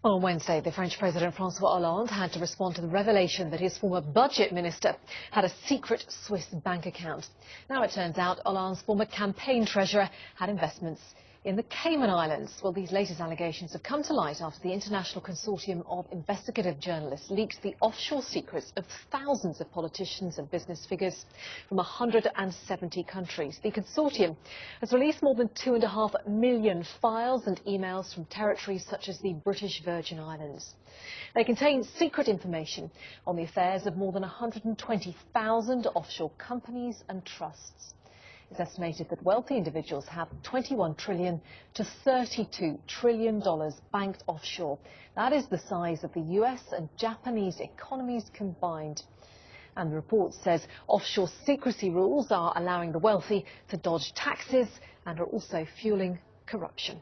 On Wednesday, the French President François Hollande had to respond to the revelation that his former budget minister had a secret Swiss bank account. Now it turns out Hollande's former campaign treasurer had investments in the Cayman Islands. Well, these latest allegations have come to light after the international consortium of investigative journalists leaked the offshore secrets of thousands of politicians and business figures from 170 countries. The consortium has released more than 2.5 million files and emails from territories such as the British Virgin Islands. They contain secret information on the affairs of more than 120,000 offshore companies and trusts. It's estimated that wealthy individuals have $21 trillion to $32 trillion banked offshore. That is the size of the US and Japanese economies combined. And the report says offshore secrecy rules are allowing the wealthy to dodge taxes and are also fueling corruption.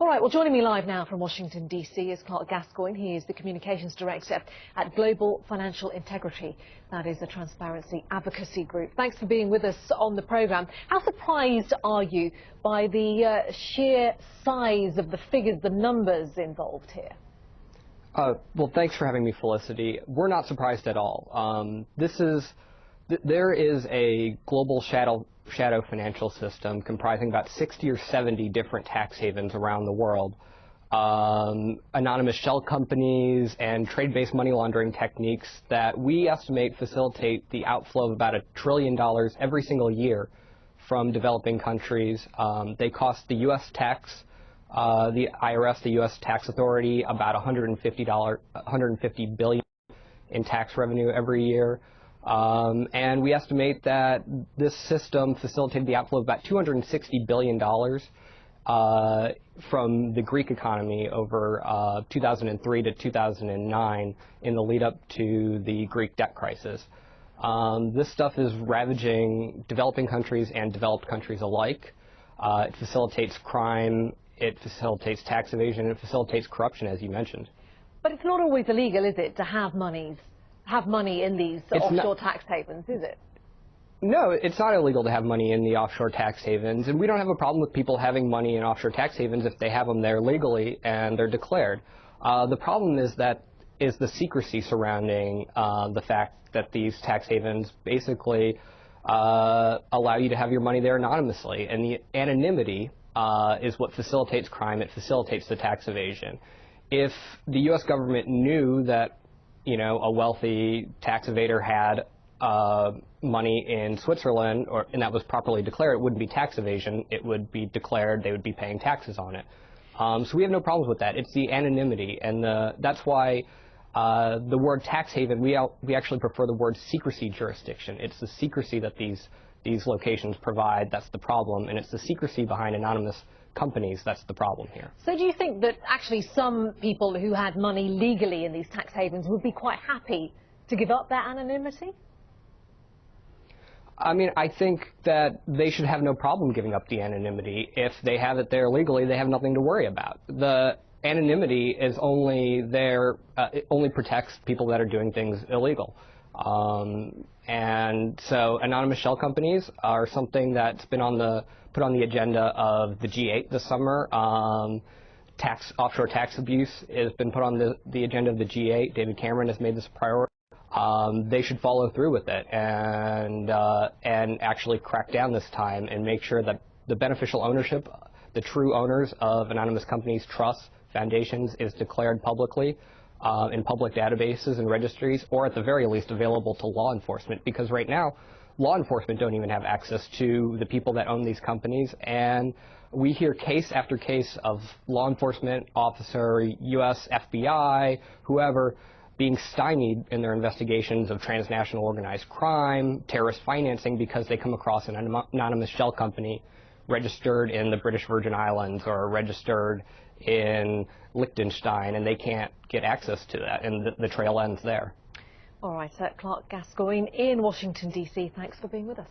All right, well, joining me live now from Washington, D.C. is Clark Gascoigne. He is the Communications Director at Global Financial Integrity. That is a transparency advocacy group. Thanks for being with us on the programme. How surprised are you by the sheer size of the figures, the numbers involved here? Well, thanks for having me, Felicity. We're not surprised at all. There is a global shadow financial system comprising about 60 or 70 different tax havens around the world. Anonymous shell companies and trade-based money laundering techniques that we estimate facilitate the outflow of about $1 trillion every single year from developing countries. They cost the U.S. tax, the IRS, the U.S. tax authority, about $150 billion in tax revenue every year. And we estimate that this system facilitated the outflow of about $260 billion from the Greek economy over 2003 to 2009 in the lead up to the Greek debt crisis. This stuff is ravaging developing countries and developed countries alike. It facilitates crime, it facilitates tax evasion, it facilitates corruption, as you mentioned. But it's not always illegal, is it, to have money in these offshore tax havens, is it? No, it's not illegal to have money in the offshore tax havens, and we don't have a problem with people having money in offshore tax havens if they have them there legally and they're declared. The problem is the secrecy surrounding the fact that these tax havens basically allow you to have your money there anonymously, and the anonymity is what facilitates crime. It facilitates the tax evasion. If the U.S. government knew that a wealthy tax evader had money in Switzerland, and that was properly declared, it wouldn't be tax evasion. It would be declared. They would be paying taxes on it. So we have no problems with that. It's the anonymity, and that's why the word tax haven, we actually prefer the word secrecy jurisdiction. It's the secrecy that these locations provide that's the problem, and it's the secrecy behind anonymous companies that's the problem here. So do you think that actually some people who had money legally in these tax havens would be quite happy to give up their anonymity? I mean, I think that they should have no problem giving up the anonymity. If they have it there legally, they have nothing to worry about. The anonymity is only there, it only protects people that are doing things illegal. And so anonymous shell companies are something that's been put on the agenda of the G8 this summer. Offshore tax abuse has been put on the agenda of the G8. David Cameron has made this a priority. They should follow through with it and actually crack down this time and make sure that the beneficial ownership, the true owners of anonymous companies, trusts, foundations, is declared publicly in public databases and registries, or at the very least available to law enforcement, because right now law enforcement don't even have access to the people that own these companies. And we hear case after case of law enforcement officer, U.S. FBI, whoever, being stymied in their investigations of transnational organized crime, terrorist financing, because they come across an anonymous shell company registered in the British Virgin Islands or registered in Liechtenstein, and they can't get access to that, and the trail ends there. All right, Clark Gascoigne in Washington, D.C. Thanks for being with us.